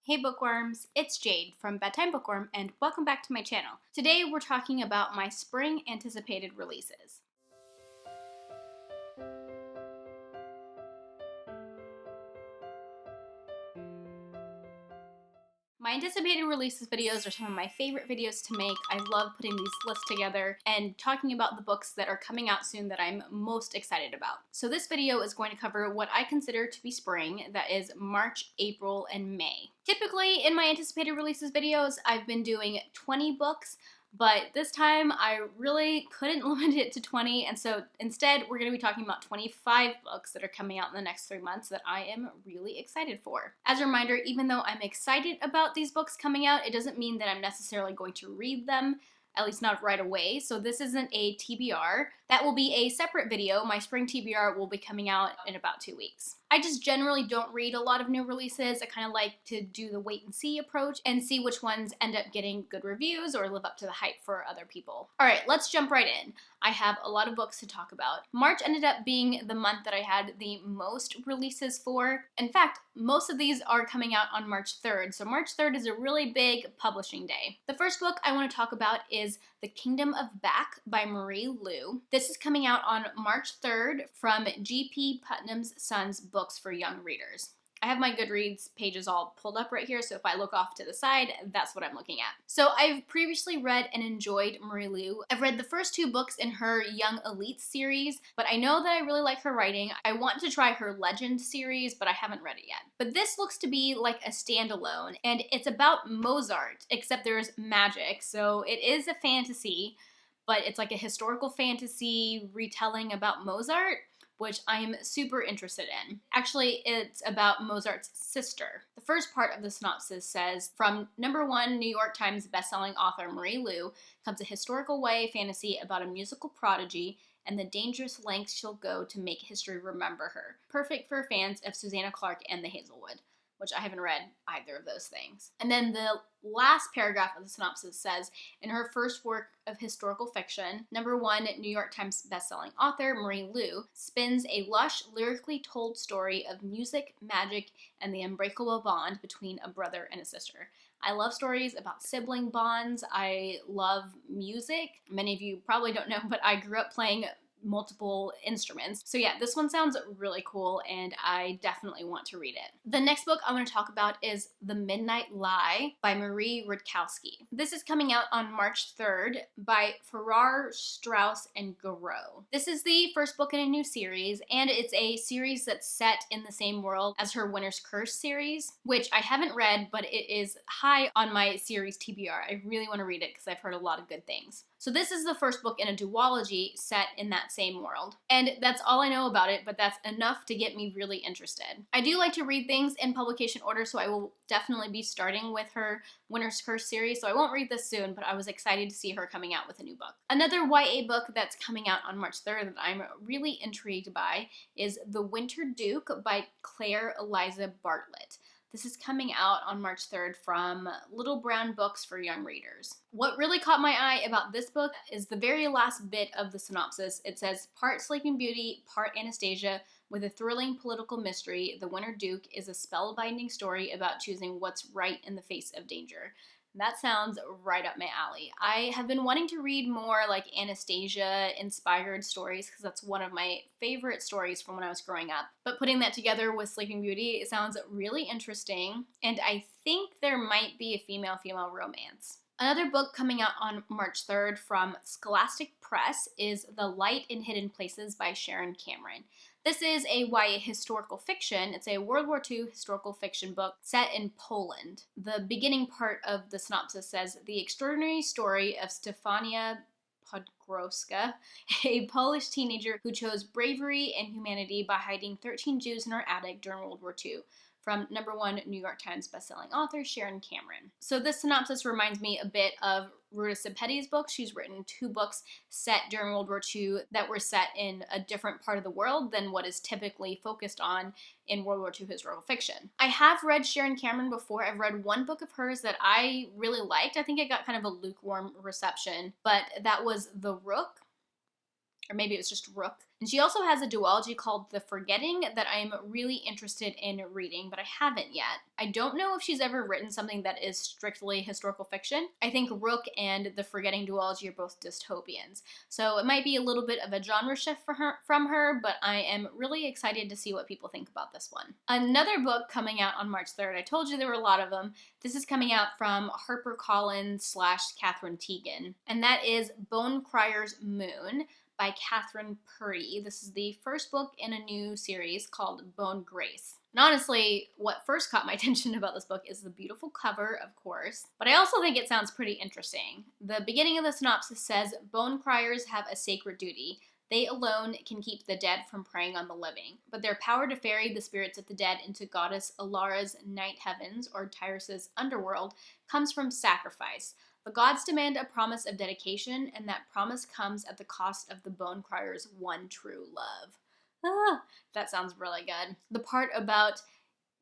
Hey bookworms, it's Jade from Bedtime Bookworm and welcome back to my channel. Today we're talking about my spring anticipated releases. My anticipated releases videos are some of my favorite videos to make. I love putting these lists together and talking about the books that are coming out soon that I'm most excited about. So this video is going to cover what I consider to be spring, that is March, April, and May. Typically in my anticipated releases videos, I've been doing 20 books, but this time I really couldn't limit it to 20, and so instead we're going to be talking about 25 books that are coming out in the next 3 months that I am really excited for. As a reminder, even though I'm excited about these books coming out, it doesn't mean that I'm necessarily going to read them, at least not right away, so this isn't a TBR. That will be a separate video. My spring TBR will be coming out in about 2 weeks. I just generally don't read a lot of new releases. I kind of like to do the wait and see approach and see which ones end up getting good reviews or live up to the hype for other people. All right, let's jump right in. I have a lot of books to talk about. March ended up being the month that I had the most releases for. In fact, most of these are coming out on March 3rd, so March 3rd is a really big publishing day. The first book I want to talk about is The Kingdom of Back by Marie Lu. This is coming out on March 3rd from G.P. Putnam's Sons Books for Young Readers. I have my Goodreads pages all pulled up right here, so if I look off to the side, that's what I'm looking at. So I've previously read and enjoyed Marie Lu. I've read the first 2 books in her Young Elite series, but I know that I really like her writing. I want to try her Legend series, but I haven't read it yet. But this looks to be like a standalone, and it's about Mozart, except there's magic, so it is a fantasy, but it's like a historical fantasy retelling about Mozart, which I am super interested in. Actually, it's about Mozart's sister. The first part of the synopsis says, from #1 New York Times bestselling author Marie Lu comes a historical YA fantasy about a musical prodigy and the dangerous lengths she'll go to make history remember her. Perfect for fans of Susanna Clarke and the Hazelwood, which I haven't read either of those things. And then the last paragraph of the synopsis says, in her first work of historical fiction, #1 New York Times bestselling author Marie Lu spins a lush, lyrically told story of music, magic, and the unbreakable bond between a brother and a sister. I love stories about sibling bonds. I love music. Many of you probably don't know, but I grew up playing multiple instruments. So yeah, this one sounds really cool and I definitely want to read it. The next book I want to talk about is The Midnight Lie by Marie Rudkowski. This is coming out on March 3rd by Farrar, Straus, and Giroux. This is the first book in a new series, and it's a series that's set in the same world as her Winter's Curse series, which I haven't read, but it is high on my series TBR. I really want to read it because I've heard a lot of good things. So this is the first book in a duology set in that same world. And that's all I know about it, but that's enough to get me really interested. I do like to read things in publication order, so I will definitely be starting with her Winter's Curse series, so I won't read this soon, but I was excited to see her coming out with a new book. Another YA book that's coming out on March 3rd that I'm really intrigued by is The Winter Duke by Claire Eliza Bartlett. This is coming out on March 3rd from Little Brown Books for Young Readers. What really caught my eye about this book is the very last bit of the synopsis. It says, part Sleeping Beauty, part Anastasia, with a thrilling political mystery, The Winter Duke is a spellbinding story about choosing what's right in the face of danger. That sounds right up my alley. I have been wanting to read more like Anastasia-inspired stories because that's one of my favorite stories from when I was growing up. But putting that together with Sleeping Beauty, it sounds really interesting, and I think there might be a female-female romance. Another book coming out on March 3rd from Scholastic Press is The Light in Hidden Places by Sharon Cameron. This is a YA historical fiction. It's a World War II historical fiction book set in Poland. The beginning part of the synopsis says, the extraordinary story of Stefania Podgorska, a Polish teenager who chose bravery and humanity by hiding 13 Jews in her attic during World War II. From #1 New York Times bestselling author Sharon Cameron. So this synopsis reminds me a bit of Ruta Sepetys' book. She's written 2 books set during World War II that were set in a different part of the world than what is typically focused on in World War II historical fiction. I have read Sharon Cameron before. I've read one book of hers that I really liked. I think it got kind of a lukewarm reception, but that was The Rook, or maybe it was just Rook. And she also has a duology called The Forgetting that I am really interested in reading, but I haven't yet. I don't know if she's ever written something that is strictly historical fiction. I think Rook and The Forgetting duology are both dystopians, so it might be a little bit of a genre shift from her, but I am really excited to see what people think about this one. Another book coming out on March 3rd, I told you there were a lot of them. This is coming out from HarperCollins / Catherine Teigen, and that is Bone Crier's Moon by Catherine Purdy. This is the first book in a new series called Bone Grace. And honestly, what first caught my attention about this book is the beautiful cover, of course, but I also think it sounds pretty interesting. The beginning of the synopsis says, "Bone criers have a sacred duty. They alone can keep the dead from preying on the living, but their power to ferry the spirits of the dead into goddess Alara's night heavens, or Tyrus's underworld, comes from sacrifice. The gods demand a promise of dedication, and that promise comes at the cost of the bone crier's one true love." That sounds really good. The part about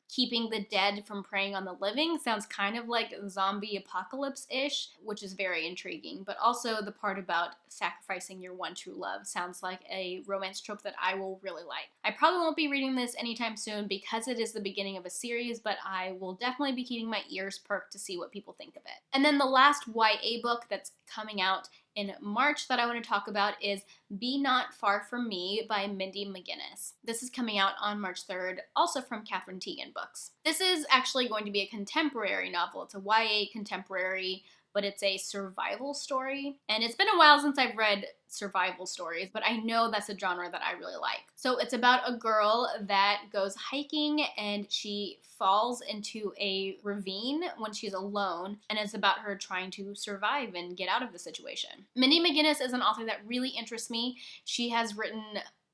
keeping the dead from preying on the living sounds kind of like zombie apocalypse-ish, which is very intriguing, but also the part about sacrificing your one true love sounds like a romance trope that I will really like. I probably won't be reading this anytime soon because it is the beginning of a series, but I will definitely be keeping my ears perked to see what people think of it. And then the last YA book that's coming out in March that I want to talk about is Be Not Far From Me by Mindy McGinnis. This is coming out on March 3rd, also from Catherine Teigen Books. This is actually going to be a contemporary novel. It's a YA contemporary, but it's a survival story. And it's been a while since I've read survival stories, but I know that's a genre that I really like. So it's about a girl that goes hiking and she falls into a ravine when she's alone, and it's about her trying to survive and get out of the situation. Mindy McGinnis is an author that really interests me. She has written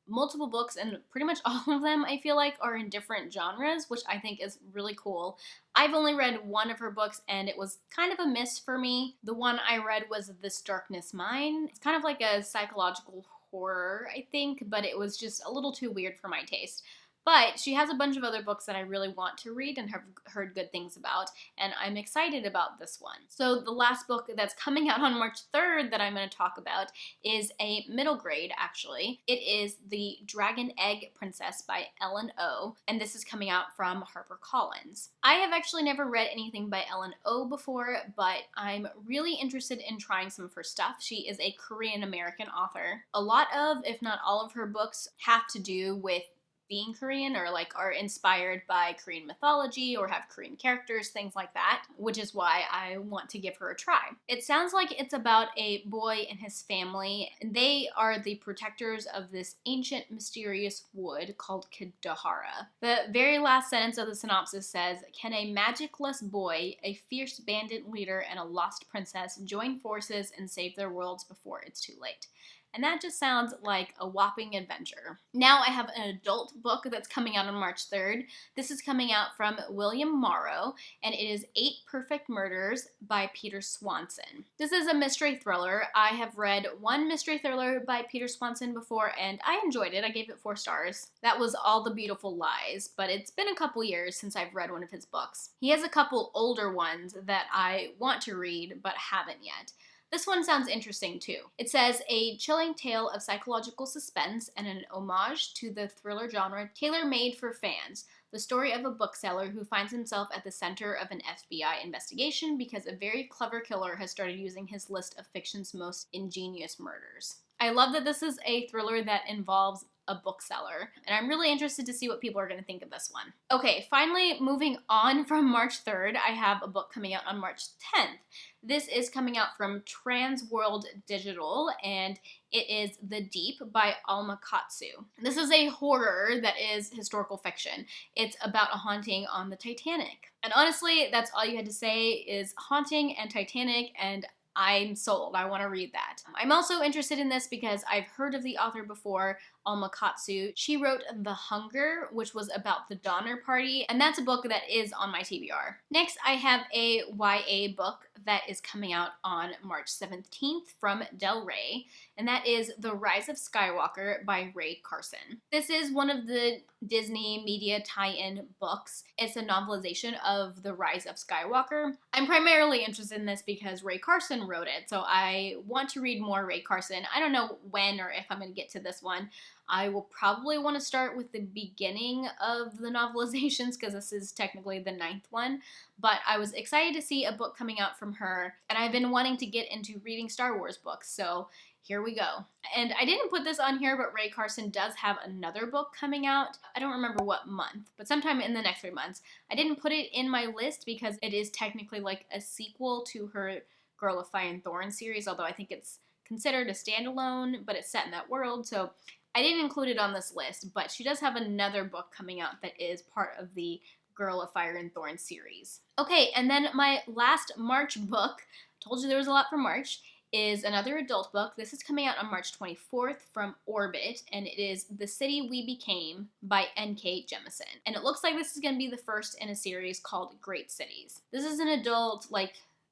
multiple books, and pretty much all of them, I feel like, are in different genres, which I think is really cool. I've only read one of her books, and it was kind of a miss for me. The one I read was This Darkness Mine. It's kind of like a psychological horror, I think, but it was just a little too weird for my taste. But she has a bunch of other books that I really want to read and have heard good things about, and I'm excited about this one. So the last book that's coming out on March 3rd that I'm going to talk about is a middle grade, actually. It is The Dragon Egg Princess by Ellen O, and this is coming out from HarperCollins. I have actually never read anything by Ellen O before, but I'm really interested in trying some of her stuff. She is a Korean-American author. A lot of, if not all of her books, have to do with being Korean, or like are inspired by Korean mythology or have Korean characters, things like that, which is why I want to give her a try. It sounds like it's about a boy and his family, and they are the protectors of this ancient mysterious wood called Kidahara. The very last sentence of the synopsis says, "Can a magicless boy, a fierce bandit leader, and a lost princess join forces and save their worlds before it's too late?" And that just sounds like a whopping adventure. Now I have an adult book that's coming out on March 3rd. This is coming out from William Morrow, and it is 8 Perfect Murders by Peter Swanson. This is a mystery thriller. I have read one mystery thriller by Peter Swanson before, and I enjoyed it. I gave it 4 stars. That was All the Beautiful Lies, but it's been a couple years since I've read one of his books. He has a couple older ones that I want to read, but haven't yet. This one sounds interesting too. It says, "A chilling tale of psychological suspense and an homage to the thriller genre tailor-made for fans. The story of a bookseller who finds himself at the center of an FBI investigation because a very clever killer has started using his list of fiction's most ingenious murders." I love that this is a thriller that involves a bookseller, and I'm really interested to see what people are going to think of this one. Okay, finally, moving on from March 3rd, I have a book coming out on March 10th. This is coming out from Transworld Digital, and it is The Deep by Alma Katsu. This is a horror that is historical fiction. It's about a haunting on the Titanic. And honestly, that's all you had to say is haunting and Titanic, and I'm sold. I want to read that. I'm also interested in this because I've heard of the author before, Alma Katsu. She wrote The Hunger, which was about the Donner Party, and that's a book that is on my TBR. Next, I have a YA book that is coming out on March 17th from Del Rey, and that is The Rise of Skywalker by Ray Carson. This is one of the Disney media tie-in books. It's a novelization of The Rise of Skywalker. I'm primarily interested in this because Ray Carson wrote it, so I want to read more Ray Carson. I don't know when or if I'm going to get to this one. I will probably want to start with the beginning of the novelizations because this is technically the 9th one, but I was excited to see a book coming out from her, and I've been wanting to get into reading Star Wars books, so here we go. And I didn't put this on here, but Rae Carson does have another book coming out. I don't remember what month, but sometime in the next 3 months. I didn't put it in my list because it is technically like a sequel to her Girl of Fire and Thorn series, although I think it's considered a standalone, but it's set in that world, so I didn't include it on this list, but she does have another book coming out that is part of the Girl of Fire and Thorn series. Okay, and then my last March book, told you there was a lot for March, is another adult book. This is coming out on March 24th from Orbit, and it is The City We Became by N.K. Jemisin. And it looks like this is going to be the first in a series called Great Cities. This is an adult,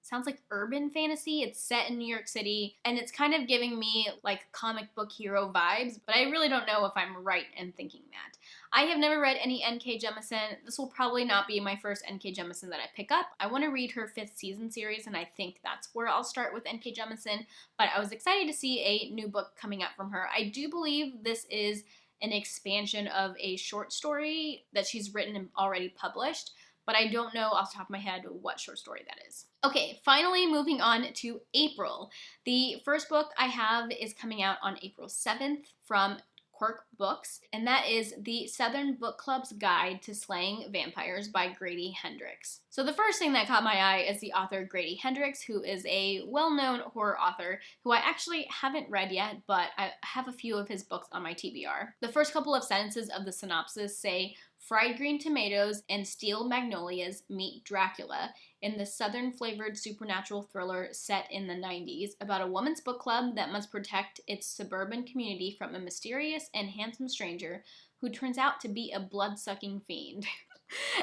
sounds like urban fantasy. It's set in New York City, and it's kind of giving me like comic book hero vibes, but I really don't know if I'm right in thinking that. I have never read any N.K. Jemisin. This will probably not be my first N.K. Jemisin that I pick up. I want to read her 5th season series, and I think that's where I'll start with N.K. Jemisin, but I was excited to see a new book coming out from her. I do believe this is an expansion of a short story that she's written and already published, but I don't know off the top of my head what short story that is. Okay, finally moving on to April. The first book I have is coming out on April 7th from Quirk Books, and that is The Southern Book Club's Guide to Slaying Vampires by Grady Hendrix. So the first thing that caught my eye is the author Grady Hendrix, who is a well-known horror author who I actually haven't read yet, but I have a few of his books on my TBR. The first couple of sentences of the synopsis say, "Fried green tomatoes and steel magnolias meet Dracula" in the southern-flavored supernatural thriller set in the 90s about a woman's book club that must protect its suburban community from a mysterious and handsome stranger who turns out to be a blood-sucking fiend.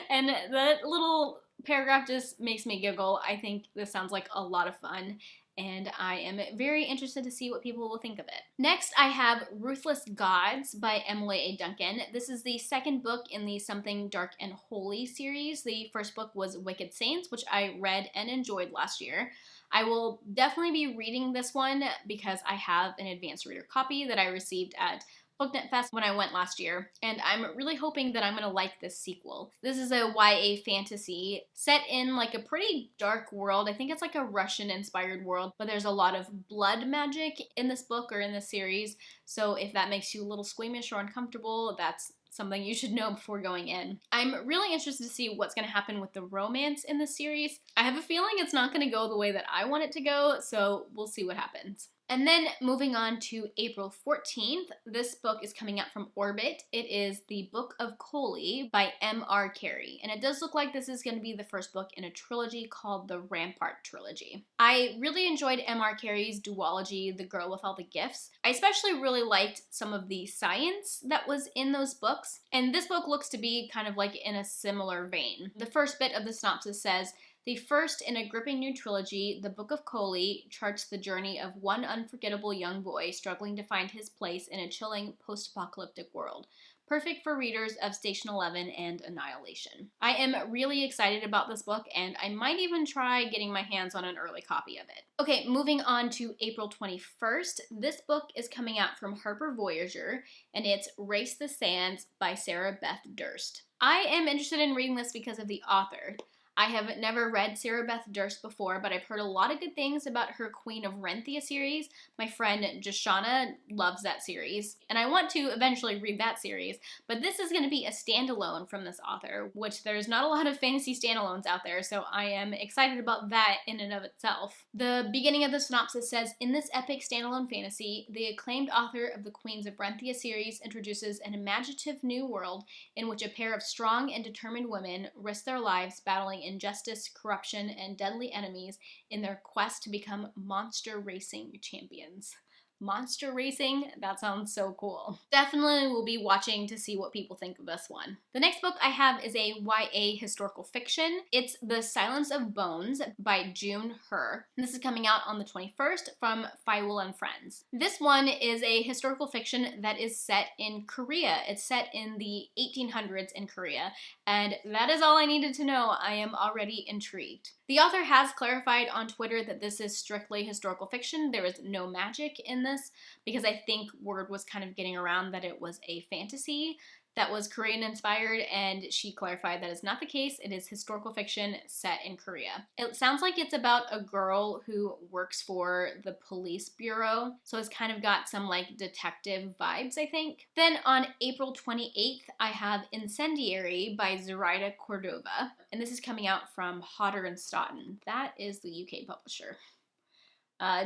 And that little paragraph just makes me giggle. I think this sounds like a lot of fun, and I am very interested to see what people will think of it. Next, I have Ruthless Gods by Emily A. Duncan. This is the second book in the Something Dark and Holy series. The first book was Wicked Saints, which I read and enjoyed last year. I will definitely be reading this one because I have an advanced reader copy that I received at BookNet Fest when I went last year, and I'm really hoping that I'm going to like this sequel. This is a YA fantasy set in like a pretty dark world. I think it's like a Russian-inspired world, but there's a lot of blood magic in this book or in this series, so if that makes you a little squeamish or uncomfortable, that's something you should know before going in. I'm really interested to see what's going to happen with the romance in this series. I have a feeling it's not going to go the way that I want it to go, so we'll see what happens. And then moving on to April 14th, this book is coming out from Orbit. It is The Book of Coley by M.R. Carey, and it does look like this is going to be the first book in a trilogy called the Rampart Trilogy. I really enjoyed M.R. Carey's duology, The Girl with All the Gifts. I especially really liked some of the science that was in those books, and this book looks to be kind of like in a similar vein. The first bit of the synopsis says, "The first in a gripping new trilogy, The Book of Coley charts the journey of one unforgettable young boy struggling to find his place in a chilling post-apocalyptic world. Perfect for readers of Station 11 and Annihilation." I am really excited about this book, and I might even try getting my hands on an early copy of it. Okay, moving on to April 21st. This book is coming out from Harper Voyager, and it's Race the Sands by Sarah Beth Durst. I am interested in reading this because of the author. I have never read Sarah Beth Durst before, but I've heard a lot of good things about her Queen of Renthia series. My friend Joshana loves that series, and I want to eventually read that series, but this is going to be a standalone from this author, which there's not a lot of fantasy standalones out there, so I am excited about that in and of itself. The beginning of the synopsis says, "In this epic standalone fantasy, the acclaimed author of the Queens of Renthia series introduces an imaginative new world in which a pair of strong and determined women risk their lives battling injustice, corruption, and deadly enemies in their quest to become monster racing champions." Monster racing? That sounds so cool. Definitely will be watching to see what people think of this one. The next book I have is a YA historical fiction. It's The Silence of Bones by June Her. This is coming out on the 21st from Fievel and Friends. This one is a historical fiction that is set in Korea. It's set in the 1800s in Korea, and that is all I needed to know. I am already intrigued. The author has clarified on Twitter that this is strictly historical fiction. There is no magic in this. this because I think word was kind of getting around that it was a fantasy that was Korean inspired, and she clarified that is not the case. It is historical fiction set in Korea. It sounds like it's about a girl who works for the police bureau, so it's kind of got some like detective vibes, I think. Then on April 28th, I have Incendiary by Zoraida Cordova, and this is coming out from Hodder and Stoughton. That is the UK publisher.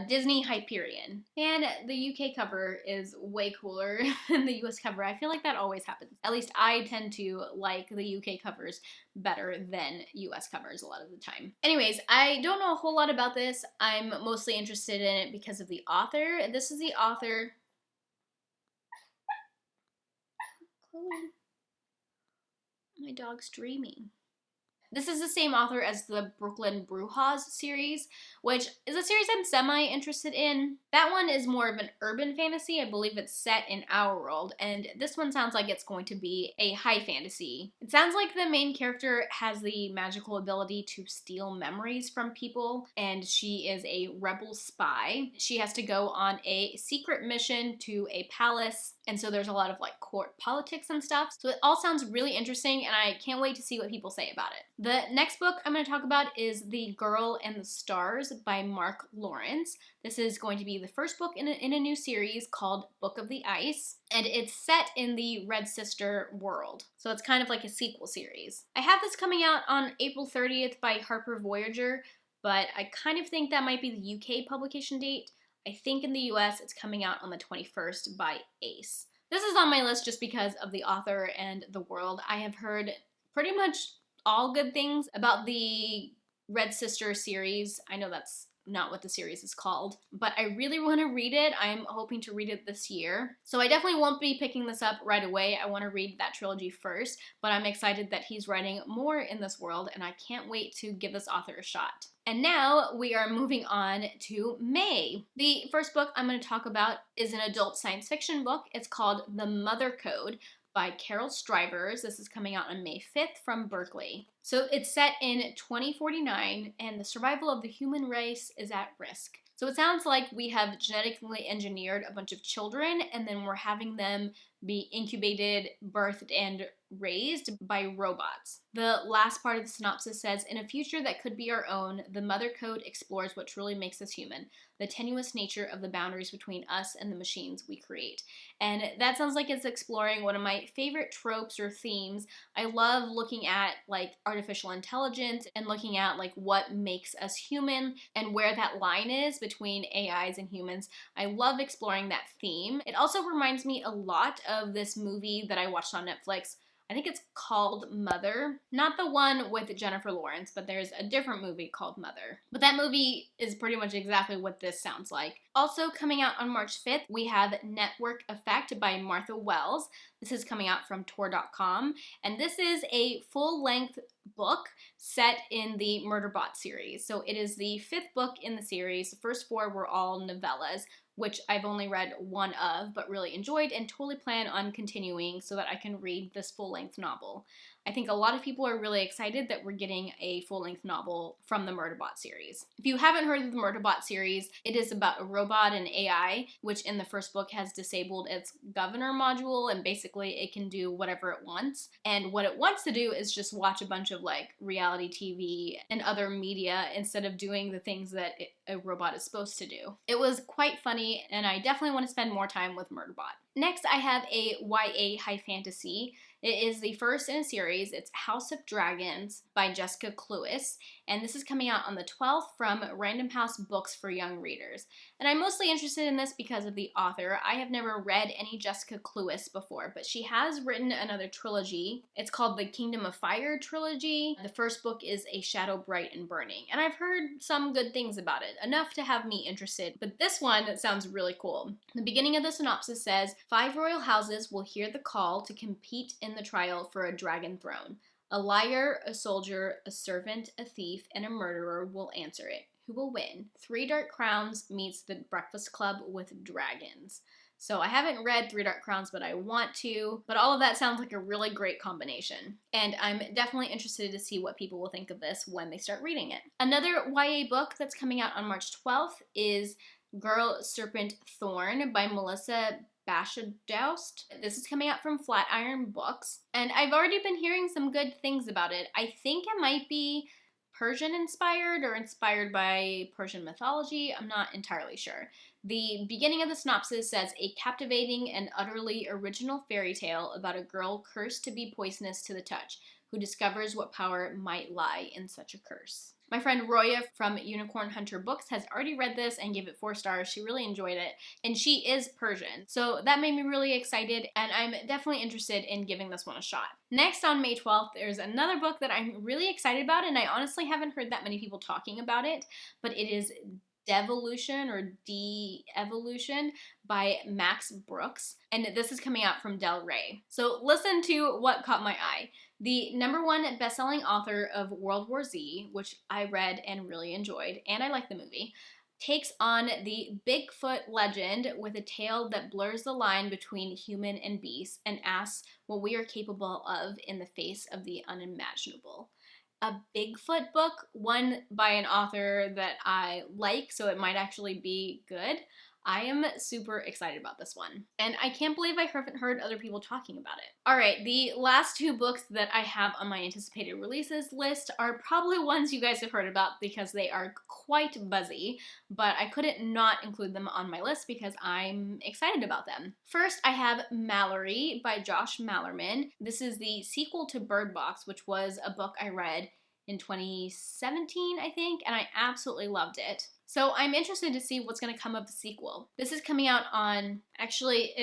Disney Hyperion. And the UK cover is way cooler than the US cover. I feel like that always happens. At least I tend to like the UK covers better than US covers a lot of the time. Anyways, I don't know a whole lot about this. I'm mostly interested in it because of the author. This is the author. Chloe. My dog's dreaming. This is the same author as the Brooklyn Brujas series, which is a series I'm semi-interested in. That one is more of an urban fantasy. I believe it's set in our world, and this one sounds like it's going to be a high fantasy. It sounds like the main character has the magical ability to steal memories from people, and she is a rebel spy. She has to go on a secret mission to a palace, and so there's a lot of like court politics and stuff. So it all sounds really interesting, and I can't wait to see what people say about it. The next book I'm going to talk about is The Girl and the Stars by Mark Lawrence. This is going to be the first book in a new series called Book of the Ice, and it's set in the Red Sister world. So it's kind of like a sequel series. I have this coming out on April 30th by Harper Voyager, but I kind of think that might be the UK publication date. I think in the US it's coming out on the 21st by Ace. This is on my list just because of the author and the world. I have heard pretty much all good things about the Red Sister series. I know that's not what the series is called, but I really want to read it. I'm hoping to read it this year. So I definitely won't be picking this up right away. I want to read that trilogy first, but I'm excited that he's writing more in this world, and I can't wait to give this author a shot. And now we are moving on to May. The first book I'm going to talk about is an adult science fiction book. It's called The Mother Code by Carol Strivers. This is coming out on May 5th from Berkeley. So it's set in 2049, and the survival of the human race is at risk. So it sounds like we have genetically engineered a bunch of children, and then we're having them be incubated, birthed, and raised by robots. The last part of the synopsis says, in a future that could be our own, the Mother Code explores what truly makes us human, the tenuous nature of the boundaries between us and the machines we create. And that sounds like it's exploring one of my favorite tropes or themes. I love looking at like artificial intelligence and looking at like what makes us human and where that line is between AIs and humans. I love exploring that theme. It also reminds me a lot of this movie that I watched on Netflix. I think it's called Mother. Not the one with Jennifer Lawrence, but there's a different movie called Mother. But that movie is pretty much exactly what this sounds like. Also coming out on March 5th, we have Network Effect by Martha Wells. This is coming out from Tor.com, and this is a full-length book set in the Murderbot series. So it is the 5th book in the series. The first 4 were all novellas, which I've only read one of, but really enjoyed and totally plan on continuing so that I can read this full-length novel. I think a lot of people are really excited that we're getting a full-length novel from the Murderbot series. If you haven't heard of the Murderbot series, it is about a robot and AI, which in the first book has disabled its governor module, and basically it can do whatever it wants. And what it wants to do is just watch a bunch of like reality TV and other media instead of doing the things that a robot is supposed to do. It was quite funny, and I definitely want to spend more time with Murderbot. Next, I have a YA high fantasy. It is the first in a series. It's House of Dragons by Jessica Cluess, and this is coming out on the 12th from Random House Books for Young Readers. And I'm mostly interested in this because of the author. I have never read any Jessica Cluess before, but she has written another trilogy. It's called the Kingdom of Fire trilogy. The first book is A Shadow Bright and Burning, and I've heard some good things about it, enough to have me interested, but this one sounds really cool. The beginning of the synopsis says, 5 royal houses will hear the call to compete in the trial for a dragon throne. A liar, a soldier, a servant, a thief, and a murderer will answer it. Who will win? 3 Dark Crowns meets The Breakfast Club with Dragons. So I haven't read 3 Dark Crowns, but I want to. But all of that sounds like a really great combination. And I'm definitely interested to see what people will think of this when they start reading it. Another YA book that's coming out on March 12th is Girl Serpent Thorn by Melissa Bashadoust. This is coming out from Flatiron Books, and I've already been hearing some good things about it. I think it might be Persian inspired or inspired by Persian mythology. I'm not entirely sure. The beginning of the synopsis says, a captivating and utterly original fairy tale about a girl cursed to be poisonous to the touch, who discovers what power might lie in such a curse. My friend Roya from Unicorn Hunter Books has already read this and gave it 4 stars. She really enjoyed it, and she is Persian, so that made me really excited, and I'm definitely interested in giving this one a shot. Next, on May 12th, there's another book that I'm really excited about, and I honestly haven't heard that many people talking about it, but it is Devolution or De-Evolution by Max Brooks, and this is coming out from Del Rey. So listen to what caught my eye. The #1 best-selling author of World War Z, which I read and really enjoyed, and I like the movie, takes on the Bigfoot legend with a tale that blurs the line between human and beast and asks what we are capable of in the face of the unimaginable. A Bigfoot book, one by an author that I like, so it might actually be good. I am super excited about this one, and I can't believe I haven't heard other people talking about it. Alright, the last 2 books that I have on my anticipated releases list are probably ones you guys have heard about because they are quite buzzy, but I couldn't not include them on my list because I'm excited about them. First, I have Mallory by Josh Malerman. This is the sequel to Bird Box, which was a book I read in 2017, I think, and I absolutely loved it. So I'm interested to see what's going to come of the sequel. This is coming out on, actually,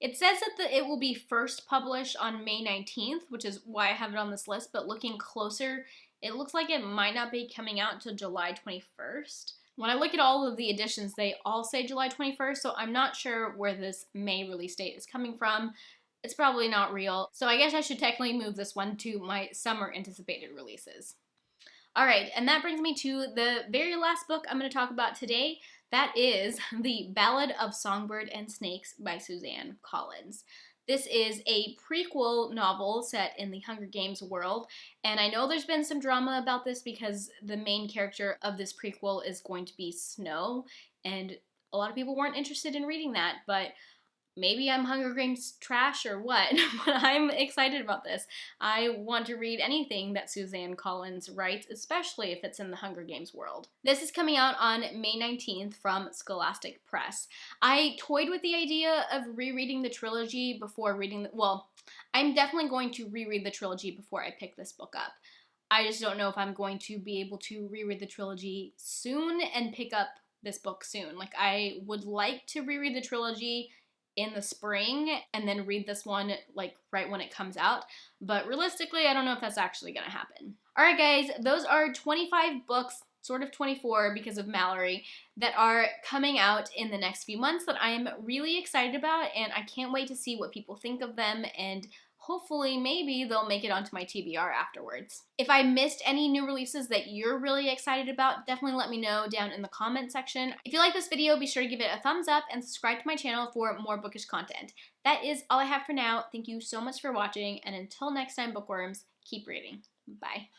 it says that it will be first published on May 19th, which is why I have it on this list, but looking closer, it looks like it might not be coming out until July 21st. When I look at all of the editions, they all say July 21st, so I'm not sure where this May release date is coming from. It's probably not real, so I guess I should technically move this one to my summer anticipated releases. Alright, and that brings me to the very last book I'm going to talk about today. That is The Ballad of Songbird and Snakes by Suzanne Collins. This is a prequel novel set in the Hunger Games world, and I know there's been some drama about this because the main character of this prequel is going to be Snow, and a lot of people weren't interested in reading that, but maybe I'm Hunger Games trash or what, but I'm excited about this. I want to read anything that Suzanne Collins writes, especially if it's in the Hunger Games world. This is coming out on May 19th from Scholastic Press. I toyed with the idea of rereading the trilogy before reading I'm definitely going to reread the trilogy before I pick this book up. I just don't know if I'm going to be able to reread the trilogy soon and pick up this book soon. Like, I would like to reread the trilogy in the spring and then read this one like right when it comes out, but realistically I don't know if that's actually gonna happen. Alright guys, those are 25 books, sort of 24 because of Mallory, that are coming out in the next few months that I am really excited about, and I can't wait to see what people think of them, and hopefully maybe they'll make it onto my TBR afterwards. If I missed any new releases that you're really excited about, definitely let me know down in the comment section. If you like this video, be sure to give it a thumbs up and subscribe to my channel for more bookish content. That is all I have for now. Thank you so much for watching, and until next time, bookworms, keep reading. Bye.